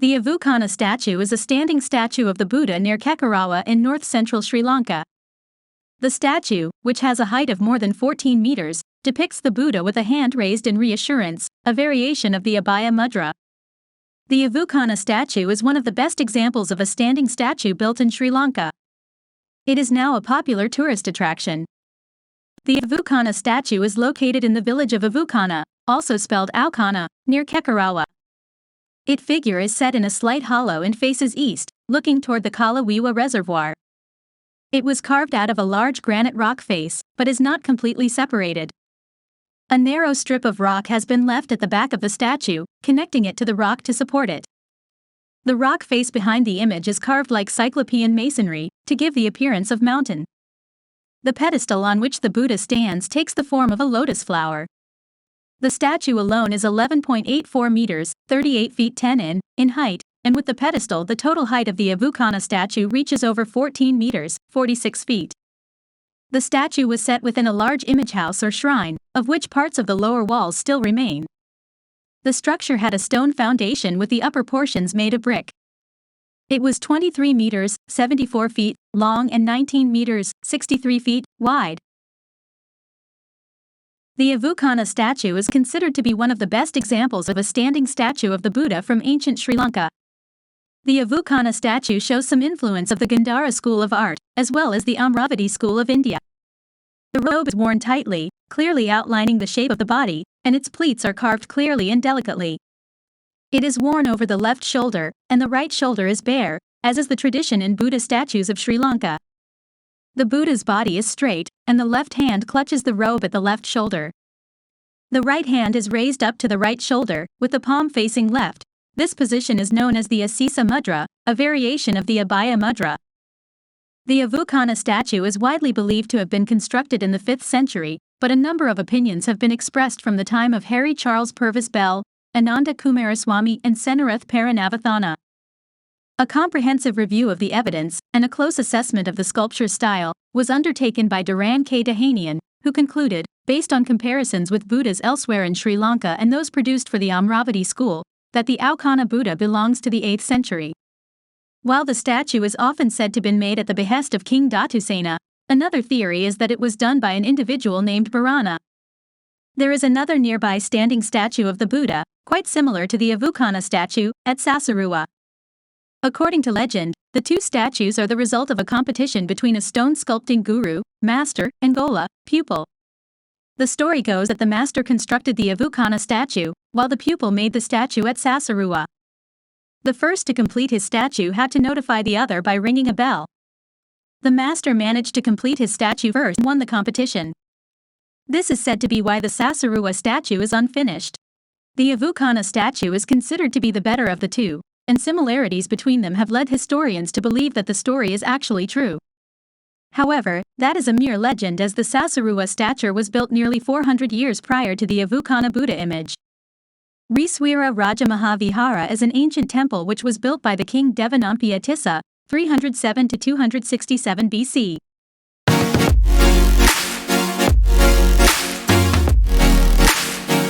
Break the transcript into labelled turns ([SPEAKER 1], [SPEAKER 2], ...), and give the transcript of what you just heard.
[SPEAKER 1] The Avukana statue is a standing statue of the Buddha near Kekirawa in North Central Sri Lanka. The statue, which has a height of more than 14 meters, depicts the Buddha with a hand raised in reassurance, a variation of the Abhaya mudra. The Avukana statue is one of the best examples of a standing statue built in Sri Lanka. It is now a popular tourist attraction. The Avukana statue is located in the village of Avukana, also spelled Aukana, near Kekirawa. Its figure is set in a slight hollow and faces east, looking toward the Kala Wewa reservoir. It was carved out of a large granite rock face, but is not completely separated. A narrow strip of rock has been left at the back of the statue, connecting it to the rock to support it. The rock face behind the image is carved like Cyclopean masonry, to give the appearance of mountain. The pedestal on which the Buddha stands takes the form of a lotus flower. The statue alone is 11.84 meters, 38 feet 10 in height, and with the pedestal the total height of the Avukana statue reaches over 14 meters, 46 feet. The statue was set within a large image house or shrine, of which parts of the lower walls still remain. The structure had a stone foundation with the upper portions made of brick. It was 23 meters, 74 feet, long and 19 meters, 63 feet, wide. The Avukana statue is considered to be one of the best examples of a standing statue of the Buddha from ancient Sri Lanka. The Avukana statue shows some influence of the Gandhara school of art, as well as the Amravati school of India. The robe is worn tightly, clearly outlining the shape of the body, and its pleats are carved clearly and delicately. It is worn over the left shoulder, and the right shoulder is bare, as is the tradition in Buddha statues of Sri Lanka. The Buddha's body is straight, and the left hand clutches the robe at the left shoulder. The right hand is raised up to the right shoulder, with the palm facing left. This position is known as the Asisa mudra, a variation of the Abhaya mudra. The Avukana statue is widely believed to have been constructed in the 5th century, but a number of opinions have been expressed from the time of Harry Charles Purvis Bell, Ananda Kumaraswamy and Senarath Paranavathana. A comprehensive review of the evidence, and a close assessment of the sculpture's style, was undertaken by Duran K. Dahanian, who concluded, based on comparisons with Buddhas elsewhere in Sri Lanka and those produced for the Amravati school, that the Aukana Buddha belongs to the 8th century. While the statue is often said to have been made at the behest of King Dhatusena, another theory is that it was done by an individual named Bharana. There is another nearby standing statue of the Buddha, quite similar to the Avukana statue, at Sasarua. According to legend, the two statues are the result of a competition between a stone sculpting guru, master, and gola, pupil. The story goes that the master constructed the Avukana statue, while the pupil made the statue at Sasarua. The first to complete his statue had to notify the other by ringing a bell. The master managed to complete his statue first and won the competition. This is said to be why the Sasarua statue is unfinished. The Avukana statue is considered to be the better of the two, and similarities between them have led historians to believe that the story is actually true. However, that is a mere legend as the Sasarua statue was built nearly 400 years prior to the Avukana Buddha image. Riswira Raja Mahavihara is an ancient temple which was built by the king Devanampiya Tissa, 307 to 267 BC.